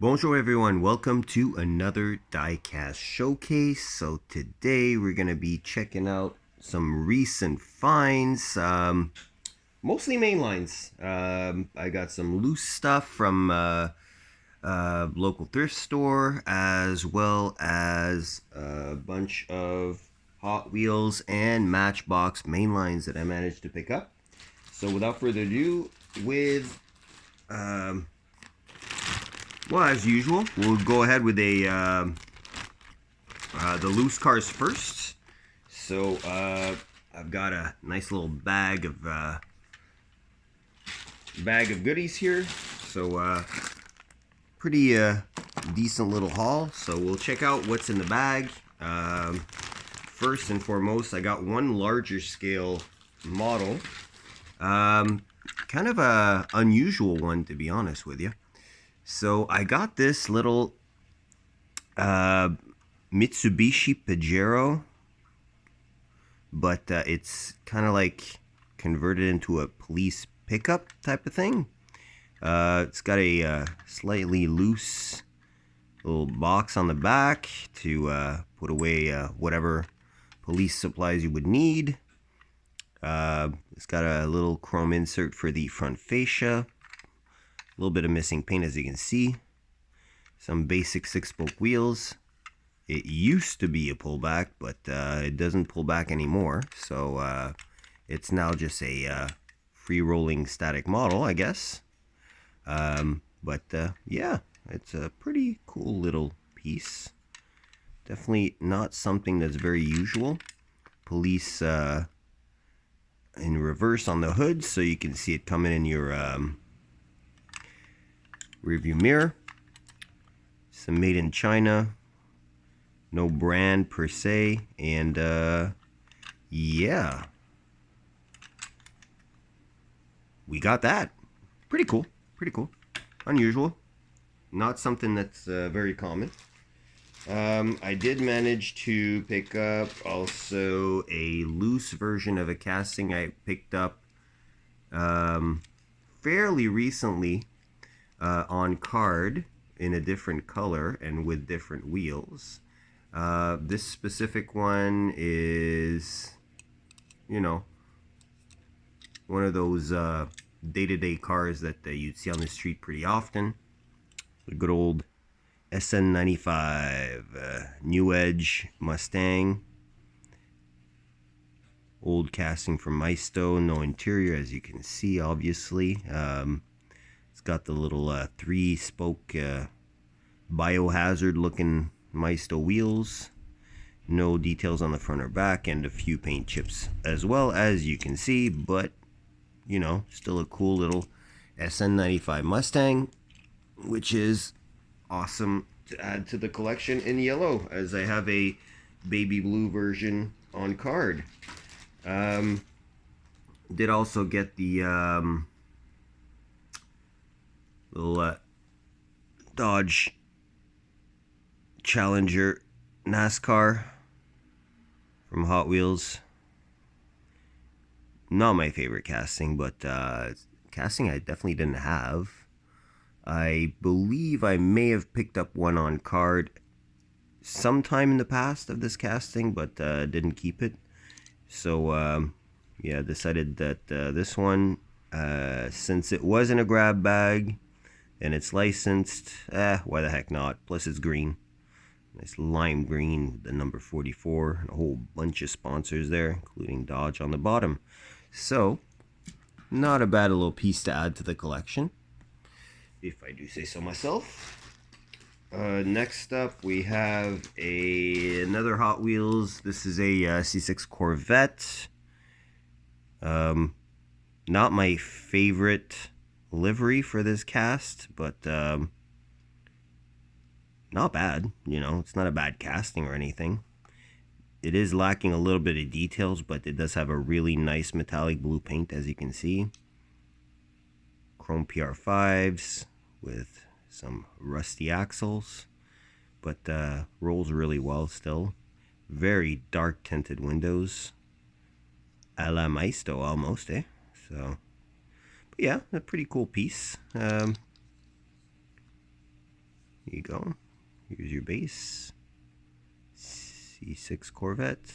Bonjour everyone, welcome to another diecast showcase. So today we're going to be checking out some recent finds, mostly mainlines. I got some loose stuff from local thrift store, as well as a bunch of Hot Wheels and Matchbox mainlines that I managed to pick up. So without further ado, well, as usual, we'll go ahead with the loose cars first. So I've got a nice little bag of goodies here. So pretty decent little haul. So we'll check out what's in the bag. First and foremost, I got one larger scale model. Kind of a unusual one, to be honest with you. So I got this little Mitsubishi Pajarro, but it's kind of like converted into a police pickup type of thing. It's got a slightly loose little box on the back to put away whatever police supplies you would need. It's got a little chrome insert for the front fascia. A little bit of missing paint, as you can see. Some basic 6-spoke wheels. It used to be a pullback, but it doesn't pull back anymore. So it's now just a free rolling static model, I guess. Yeah, it's a pretty cool little piece. Definitely not something that's very usual. Police in reverse on the hood, so you can see it coming in your rearview mirror. Some made in China. No brand per se. And yeah, we got that. Pretty cool. Pretty cool. Unusual. Not something that's very common. I did manage to pick up also a loose version of a casting I picked up fairly recently on card in a different color and with different wheels. This specific one is, you know, one of those day-to-day cars that you'd see on the street pretty often. A good old SN95 New Edge Mustang. Old casting from Maisto, no interior, as you can see, obviously. It's got the little 3-spoke biohazard looking Maisto wheels. No details on the front or back, and a few paint chips as well, as you can see. But, you know, still a cool little SN95 Mustang, which is awesome to add to the collection in yellow, as I have a baby blue version on card. Did also get the little Dodge Challenger NASCAR from Hot Wheels. Not my favorite casting, but casting I definitely didn't have. I believe I may have picked up one on card sometime in the past of this casting, but didn't keep it. So yeah, decided that this one, since it was in a grab bag and it's licensed, why the heck not? Plus it's green. Nice lime green with the number 44 and a whole bunch of sponsors there, including Dodge on the bottom. So, not a bad little piece to add to the collection, if I do say so myself. Next up, we have another Hot Wheels. This is a C6 Corvette. Not my favorite livery for this cast, but not bad. You know, it's not a bad casting or anything. It is lacking a little bit of details, but it does have a really nice metallic blue paint, as you can see. Chrome PR5s with some rusty axles, but rolls really well still. Very dark tinted windows, a la Maisto almost, eh? So, but yeah, a pretty cool piece. you go. Here's your base. C6 Corvette.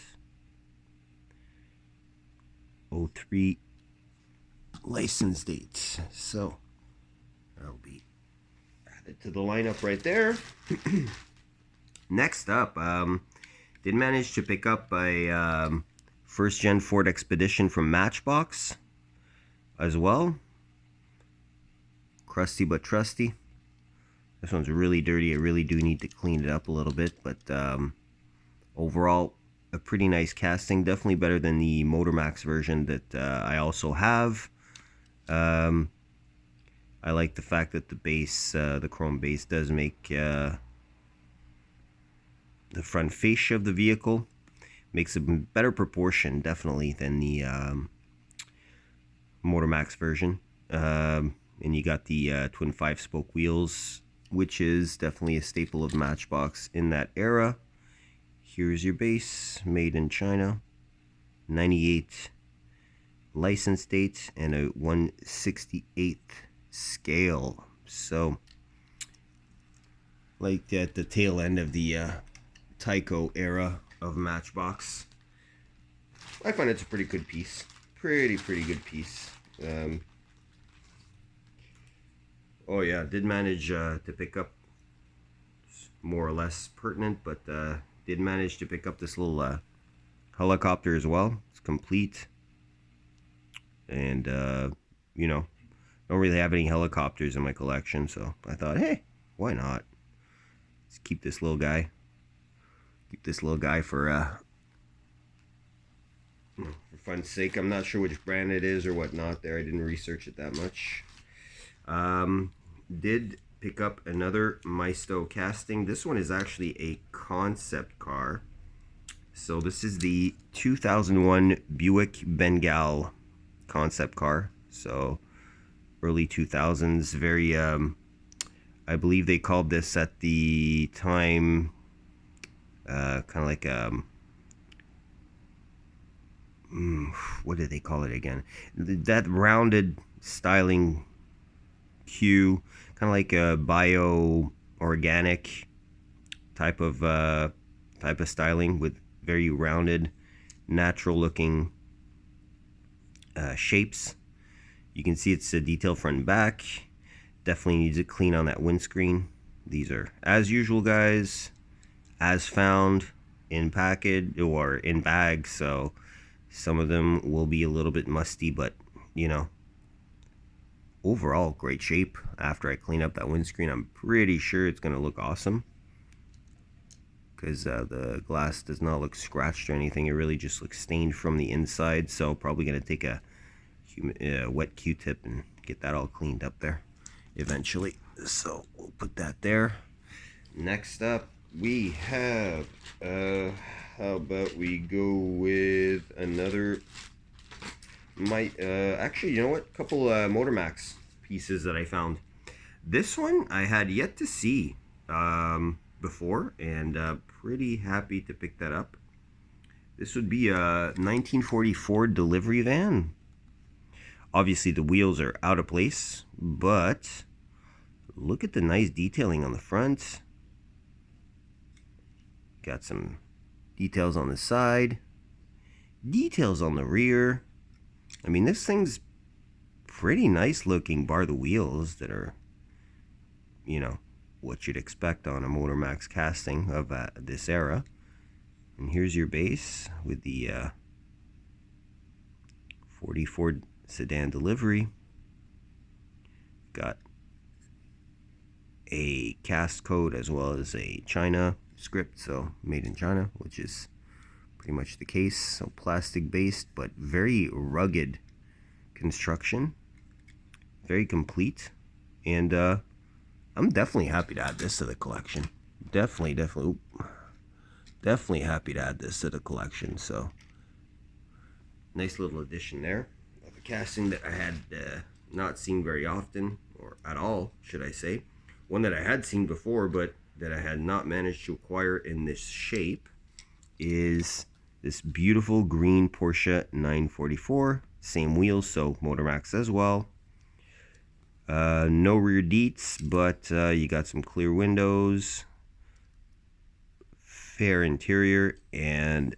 03 license date. So that'll be added to the lineup right there. Next up, did manage to pick up a first gen Ford Expedition from Matchbox as well. Crusty but trusty. This one's really dirty. I really do need to clean it up a little bit, but overall, a pretty nice casting. Definitely better than the Motormax version that I also have. I like the fact that the base, the chrome base, does make the front fascia of the vehicle. Makes a better proportion, definitely, than the Motormax version. And you got the twin 5-spoke wheels, which is definitely a staple of Matchbox in that era. Here's your base, made in China, 98 license date, and a 1/68th scale. So, like at the tail end of the Tyco era of Matchbox, I find it's a pretty good piece. Pretty good piece. Oh yeah, did manage to pick up, more or less pertinent, but did manage to pick up this little helicopter as well. It's complete. And, you know, don't really have any helicopters in my collection, so I thought, hey, why not? Let's keep this little guy. Keep this little guy for fun's sake. I'm not sure which brand it is or whatnot there. I didn't research it that much. Did pick up another Maisto casting. This one is actually a concept car. So this is the 2001 Buick Bengal concept car. So early 2000s. Very, I believe they called this at the time kind of like what did they call it again? That rounded styling hue, kind of like a bio-organic type of styling with very rounded, natural-looking shapes. You can see it's a detail front and back. Definitely needs to clean on that windscreen. These are, as usual, guys, as found in package or in bags, so some of them will be a little bit musty, but you know, overall great shape. After I clean up that windscreen, I'm pretty sure it's going to look awesome, because the glass does not look scratched or anything. It really just looks stained from the inside, so probably going to take a wet Q-tip and get that all cleaned up there eventually. So we'll put that there. Next up, we have how about we go with another actually, you know what, couple Motormax pieces that I found. This one I had yet to see before, and pretty happy to pick that up. This would be a 1944 delivery van. Obviously the wheels are out of place, but look at the nice detailing on the front. Got some details on the side, details on the rear. I mean, this thing's pretty nice looking, bar the wheels that are, you know, what you'd expect on a Motormax casting of this era. And here's your base with the 44 sedan delivery. Got a cast code as well as a China script, so made in China, which is pretty much the case. So plastic based, but very rugged construction, very complete, and I'm definitely happy to add this to the collection. Definitely happy to add this to the collection. So nice little addition there of a casting that I had not seen very often, or at all, should I say. One that I had seen before, but that I had not managed to acquire in this shape, is this beautiful green Porsche 944. Same wheels, so Motormax as well. No rear deets, but you got some clear windows, fair interior, and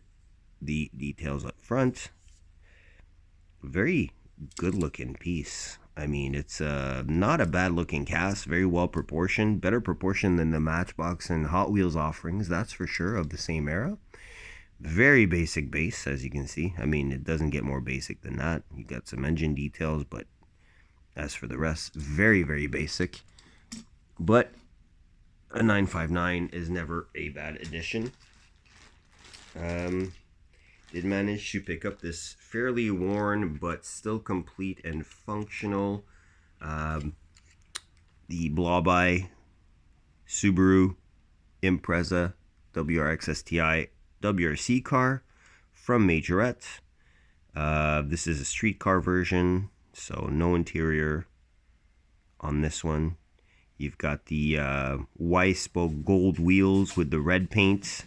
the details up front. Very good looking piece. I mean, it's not a bad looking cast, very well proportioned, better proportioned than the Matchbox and Hot Wheels offerings, that's for sure, of the same era. Very basic base, as you can see. I mean, it doesn't get more basic than that. You got some engine details, but as for the rest, very, very basic. But a 959 is never a bad addition. Did manage to pick up this fairly worn but still complete and functional the Blob-Eye Subaru Impreza WRX STI WRC car from Majorette. This is a street car version, so no interior on this one. You've got the Y-spoke gold wheels with the red paint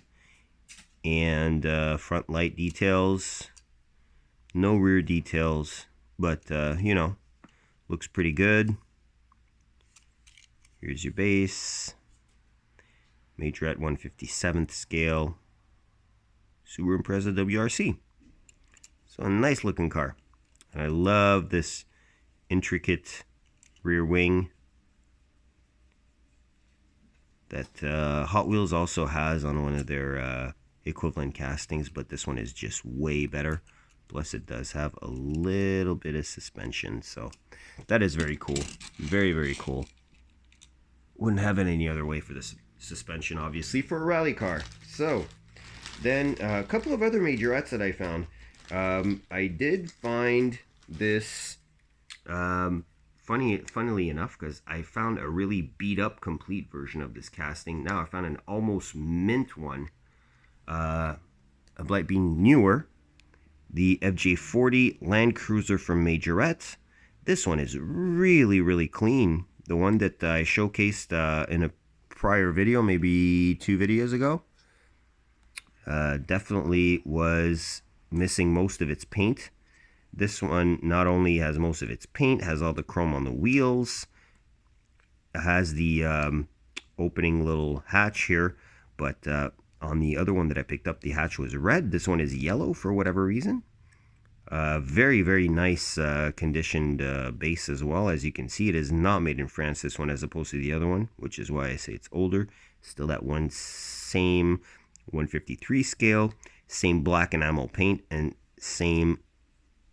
and front light details. No rear details, but you know, looks pretty good. Here's your base. Majorette 157th scale Subaru Impreza WRC. So a nice looking car. And I love this intricate rear wing that Hot Wheels also has on one of their equivalent castings, but this one is just way better. Plus it does have a little bit of suspension, so that is very cool. Very, very cool. Wouldn't have it any other way for this suspension, obviously, for a rally car. So then a couple of other majorettes that I found. I did find this funnily enough, because I found a really beat up complete version of this casting. Now I found an almost mint one, of light being newer, the FJ40 Land Cruiser from Majorette. This one is really, really clean. The one that I showcased in a prior video, maybe 2 videos ago, definitely was missing most of its paint. This one not only has most of its paint, has all the chrome on the wheels, has the opening little hatch here, but on the other one that I picked up, the hatch was red. This one is yellow for whatever reason. Very, very nice conditioned base as well. As you can see, it is not made in France, this one, as opposed to the other one, which is why I say it's older. Still that one same 153 scale, same black enamel paint, and same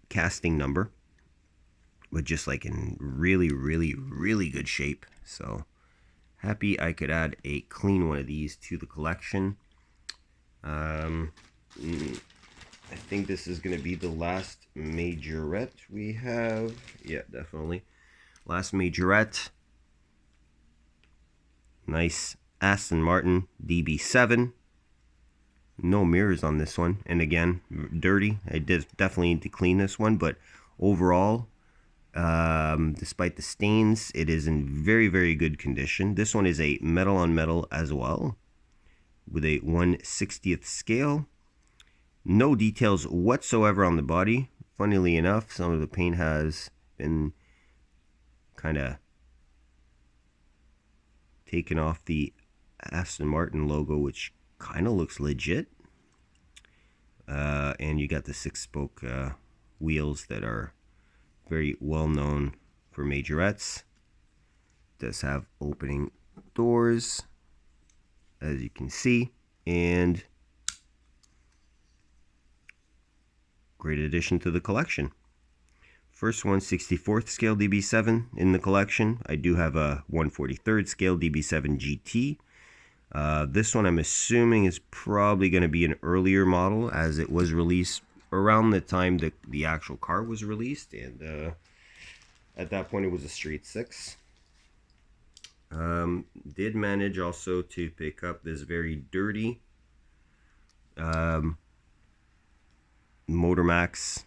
casting number, but just like in really, really, really good shape. So happy I could add a clean one of these to the collection. I think this is going to be the last majorette we have. Yeah, definitely. Last majorette. Nice Aston Martin DB7. No mirrors on this one. And again, dirty. I definitely need to clean this one. But overall, despite the stains, it is in very, very good condition. This one is a metal on metal as well, with a 1/60th scale. No details whatsoever on the body. Funnily enough, some of the paint has been kind of taken off the Aston Martin logo, which kind of looks legit. And you got the 6-spoke wheels that are very well known for majorettes. Does have opening doors, as you can see, and great addition to the collection. First one, 64th scale DB7 in the collection. I do have a 143rd scale DB7 GT. This one I'm assuming is probably going to be an earlier model, as it was released around the time that the actual car was released, and at that point it was a straight 6. Did manage also to pick up this very dirty Motormax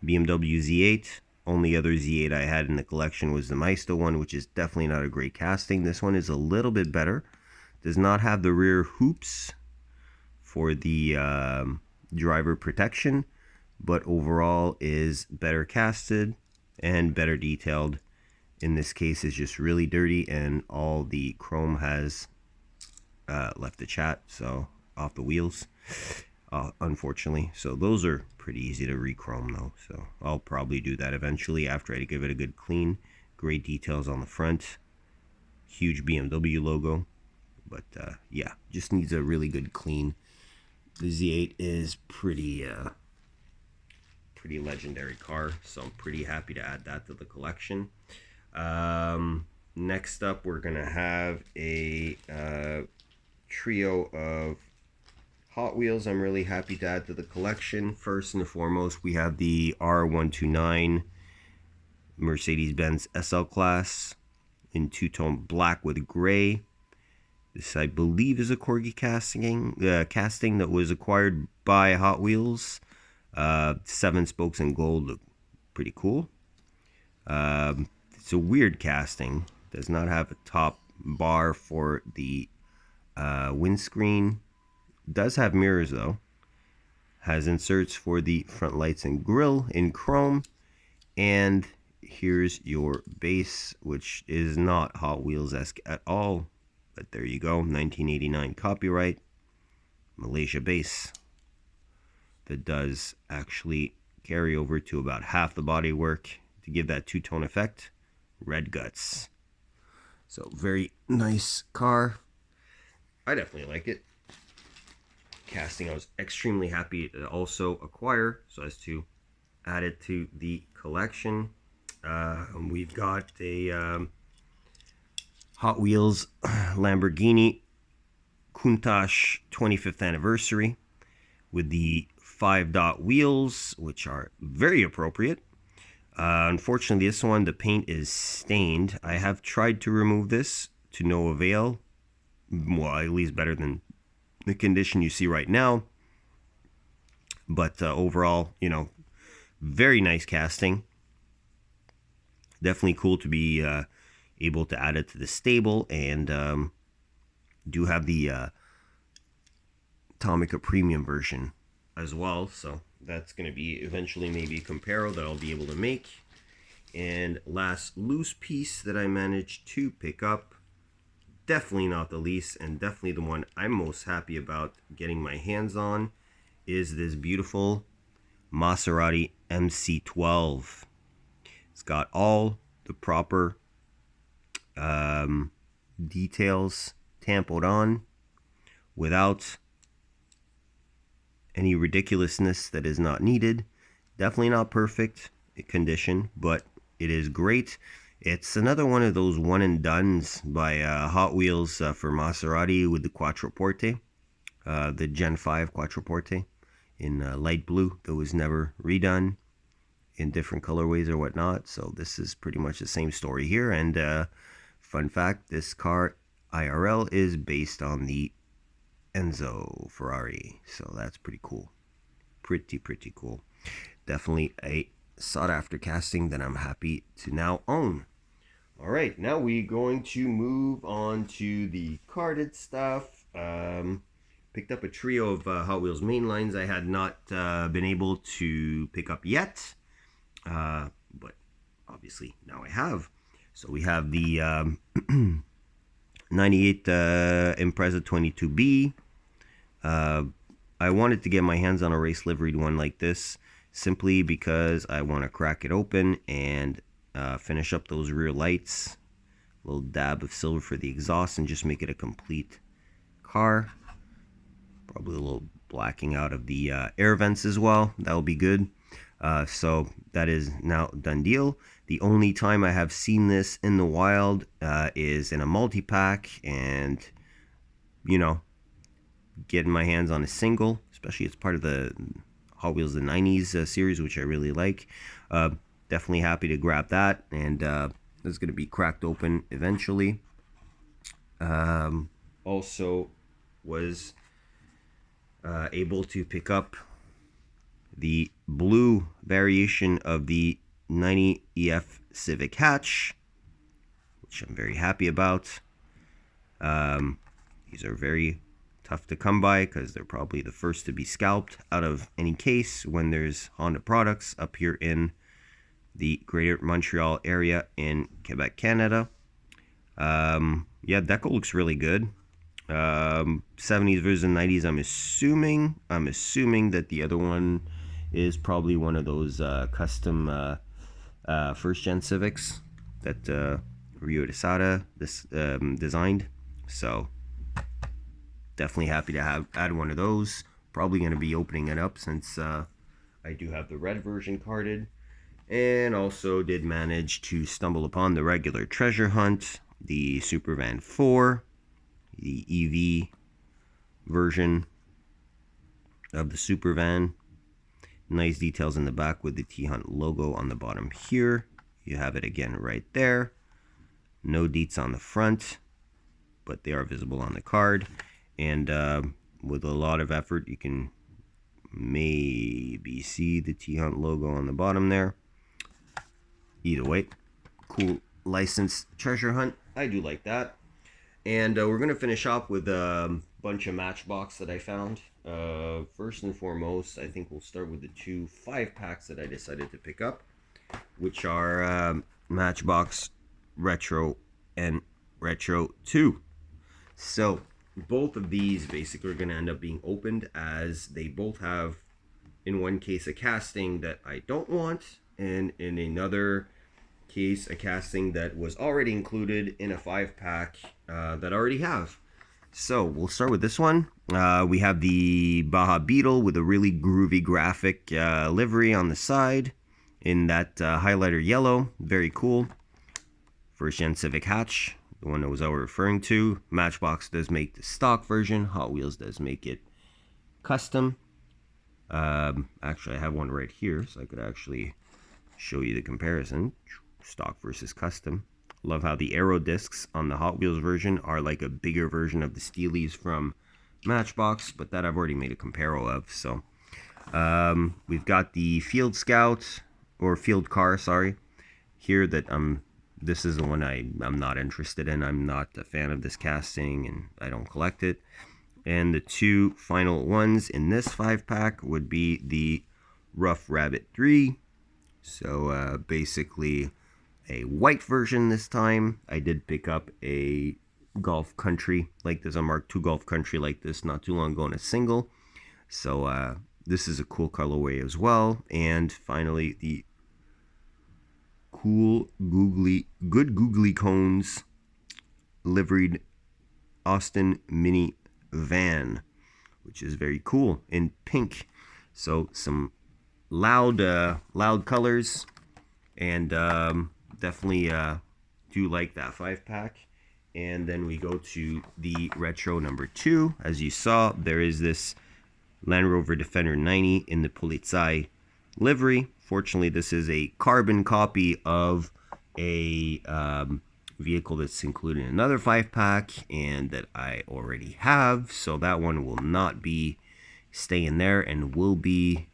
BMW Z8. Only other Z8 I had in the collection was the Maisto one, which is definitely not a great casting. This one is a little bit better. Does not have the rear hoops for the driver protection, but overall is better casted and better detailed in this case is just really dirty, and all the chrome has left the chat, so off the wheels, unfortunately. So those are pretty easy to re-chrome though, so I'll probably do that eventually after I give it a good clean. Great details on the front, huge BMW logo, but yeah, just needs a really good clean. The Z8 is pretty legendary car, so I'm pretty happy to add that to the collection. Next up, we're gonna have a trio of Hot Wheels I'm really happy to add to the collection. First and foremost, we have the R129 Mercedes-Benz SLClass in two-tone black with gray. This, I believe, is a Corgi casting that was acquired by Hot Wheels. 7 spokes in gold, look pretty cool. It's a weird casting. Does not have a top bar for the windscreen. Does have mirrors though. Has inserts for the front lights and grille in chrome. And here's your base, which is not Hot Wheels-esque at all. But there you go, 1989 copyright, Malaysia base. That does actually carry over to about half the bodywork to give that two-tone effect. Red guts. So very nice car. I definitely like it. Casting I was extremely happy to also acquire, so as to add it to the collection. We've got a Hot Wheels Lamborghini Countach 25th anniversary with the 5-dot wheels, which are very appropriate. Unfortunately, this one, the paint is stained. I have tried to remove this to no avail. Well, at least better than the condition you see right now. But overall, you know, very nice casting. Definitely cool to be able to add it to the stable, and do have the Atomica Premium version as well, so that's going to be eventually maybe a Comparo that I'll be able to make. And last loose piece that I managed to pick up, definitely not the least, and definitely the one I'm most happy about getting my hands on, is this beautiful Maserati MC12. It's got all the proper details tampoed on without any ridiculousness that is not needed. Definitely not perfect condition, but it is great. It's another one of those one and dones by Hot Wheels for Maserati with the Quattroporte, the Gen 5 Quattroporte in light blue that was never redone in different colorways or whatnot. So this is pretty much the same story here. And fun fact, this car IRL is based on the Enzo Ferrari, so that's pretty cool. Pretty cool. Definitely a sought after casting that I'm happy to now own. All right, now we're going to move on to the carded stuff. Picked up a trio of Hot Wheels mainlines I had not been able to pick up yet, but obviously now I have. So we have the 98 Empreza 22B. I wanted to get my hands on a race liveried one like this, simply because I want to crack it open and finish up those rear lights, a little dab of silver for the exhaust, and just make it a complete car. Probably a little blacking out of the air vents as well. That will be good. So that is now done deal. The only time I have seen this in the wild is in a multi-pack, and you know, getting my hands on a single, especially it's part of the Hot Wheels the 90s series, which I really like. Definitely happy to grab that, and it's going to be cracked open eventually. Also was able to pick up the blue variation of the 90 EF Civic hatch, which I'm very happy about. These are very tough to come by because they're probably the first to be scalped out of any case when there's Honda products up here in the Greater Montreal area in Quebec, Canada. Yeah, deco looks really good. 70s versus 90s. I'm assuming that the other one is probably one of those custom first gen Civics that Rio Desada designed. So definitely happy to add one of those. Probably going to be opening it up since I do have the red version carded, and also did manage to stumble upon the regular treasure hunt, the Supervan 4, the EV version of the Supervan. Nice details in the back with the T-Hunt logo on the bottom here. You have it again right there. No deets on the front, but they are visible on the card. And with a lot of effort, you can maybe see the T-Hunt logo on the bottom there. Either way, cool licensed treasure hunt. I do like that. And we're going to finish off with a bunch of Matchbox that I found. First and foremost, I think we'll start with the 2 5-packs that I decided to pick up, which are Matchbox Retro and Retro 2. So both of these basically are going to end up being opened, as they both have, in one case, a casting that I don't want, and in another case, a casting that was already included in a 5-pack that I already have. So we'll start with this one. We have the Baja Beetle with a really groovy graphic livery on the side in that highlighter yellow. Very cool. First gen Civic hatch, the one that was already referring to. Matchbox does make the stock version. Hot Wheels does make it custom. Actually, I have one right here, so I could actually show you the comparison. Stock versus custom. Love how the aero discs on the Hot Wheels version are like a bigger version of the Steelies from Matchbox, but that I've already made a comparo of. So we've got the Field Scout, or Field Car, sorry, here that this is the one I'm not interested in. I'm not a fan of this casting, and I don't collect it. And the 2 final ones in this 5-pack would be the Rough Rabbit 3. So basically a white version this time. I did pick up a Golf Country like this, a Mark II Golf Country like this not too long ago in a single. So this is a cool colorway as well. And finally, the cool googly cones liveried Austin Mini Van, which is very cool in pink. So some loud colors, and definitely do like that 5-pack. And then we go to the Retro number 2. As you saw, there is this Land Rover Defender 90 in the Polizei livery. Fortunately, this is a carbon copy of a vehicle that's included in another 5-pack and that I already have. So that one will not be staying there and will be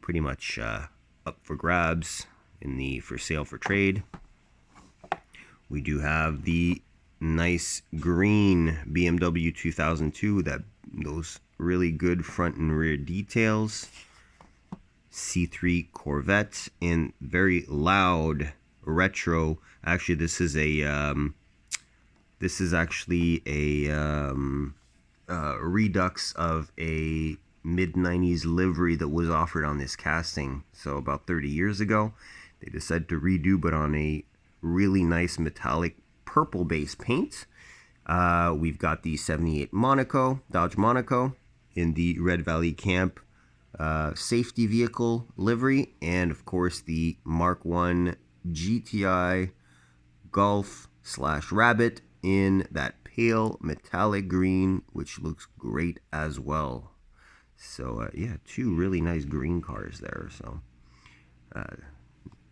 pretty much up for grabs in the for sale for trade. We do have the nice green BMW 2002 with those really good front and rear details. C3 Corvette in very loud retro. Actually, this is actually a redux of a mid-90s livery that was offered on this casting. So about 30 years ago, they decided to redo, but on a really nice metallic purple base paint. We've got the 78 Monaco, Dodge Monaco, in the Red Valley Camp safety vehicle livery, and of course the Mark I GTI Golf / Rabbit in that pale metallic green, which looks great as well. So yeah, 2 really nice green cars there. So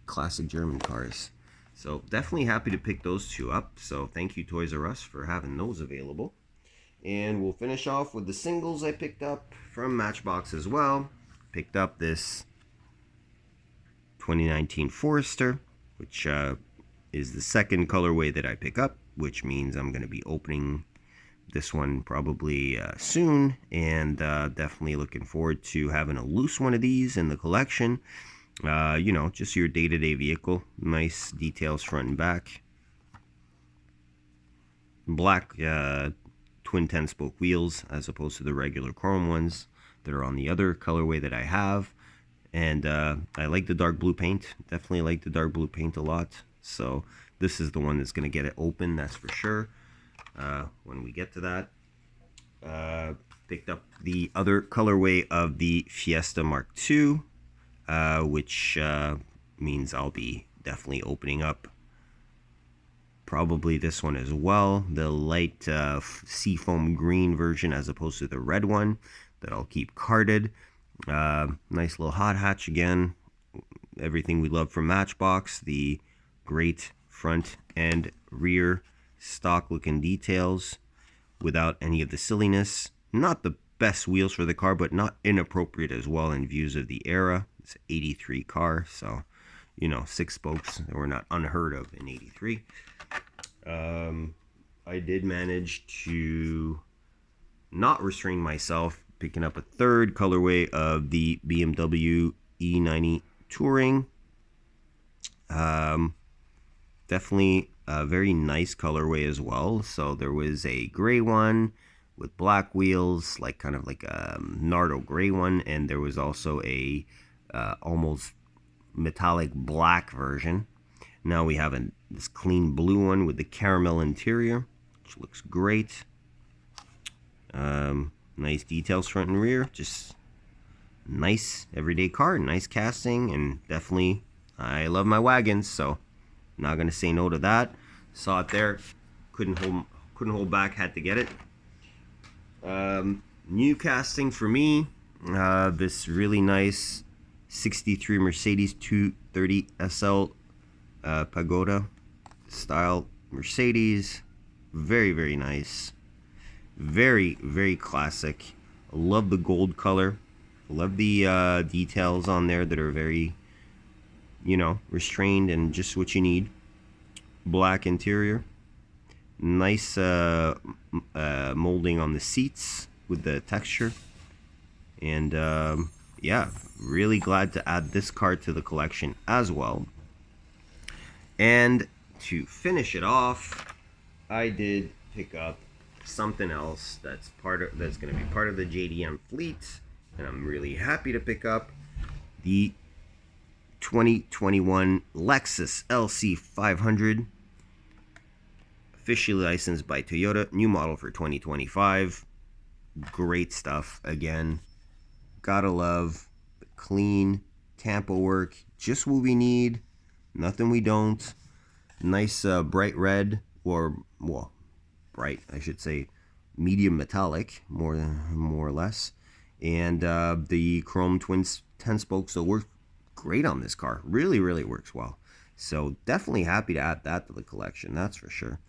classic German cars. So definitely happy to pick those 2 up. So thank you, Toys R Us, for having those available. And we'll finish off with the singles I picked up from Matchbox as well. Picked up this 2019 Forester, which is the second colorway that I pick up, which means I'm going to be opening this one probably soon, and definitely looking forward to having a loose one of these in the collection. You know, just your day-to-day vehicle. Nice details front and back. Black twin 10-spoke wheels as opposed to the regular chrome ones that are on the other colorway that I have. And I like the dark blue paint. Definitely like the dark blue paint a lot. So this is the one that's going to get it open, that's for sure. When we get to that, picked up the other colorway of the Fiesta Mark II, which means I'll be definitely opening up probably this one as well, the light seafoam green version as opposed to the red one that I'll keep carded. Nice little hot hatch again, everything we love from Matchbox, the great front and rear stock looking details without any of the silliness. Not the best wheels for the car, but not inappropriate as well in views of the era. It's an 83 car, so you know, 6 spokes that were not unheard of in 83. I did manage to not restrain myself, picking up a third colorway of the BMW E90 Touring. Definitely a very nice colorway as well. So there was a gray one with black wheels, like kind of like a Nardo gray one, and there was also a almost metallic black version. Now we have this clean blue one with the caramel interior, which looks great. Nice details front and rear, just nice everyday car, nice casting, and definitely I love my wagons, so not gonna say no to that. Saw it there, couldn't hold back, had to get it. New casting for me, this really nice 63 Mercedes 230 SL Pagoda style Mercedes. Very, very nice. Very, very classic. Love the gold color. Love the details on there that are very, you know, restrained and just what you need. Black interior. Nice molding on the seats with the texture. And yeah, really glad to add this car to the collection as well. And to finish it off, I did pick up something else that's going to be part of the JDM fleet, and I'm really happy to pick up the 2021 Lexus LC500, officially licensed by Toyota, new model for 2025. Great stuff again. Gotta love the clean Tampa work, just what we need, nothing we don't. Nice bright red, or well, bright I should say, medium metallic, more or less. And the chrome twin 10 spokes will work great on this car. Really, really works well. So definitely happy to add that to the collection, that's for sure.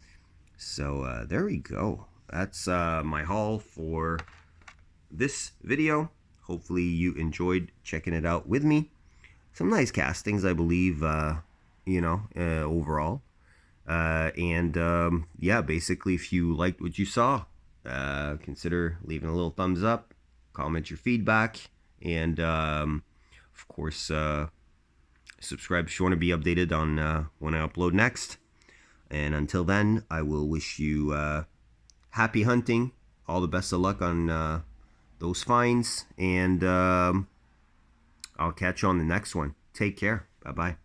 So there we go. That's my haul for this video. Hopefully you enjoyed checking it out with me. Some nice castings, I believe, you know, overall. Yeah, basically, if you liked what you saw, consider leaving a little thumbs up, comment your feedback, and of course, subscribe if you want to be updated on when I upload next. And until then, I will wish you happy hunting, all the best of luck on those finds, and I'll catch you on the next one. Take care. Bye-bye.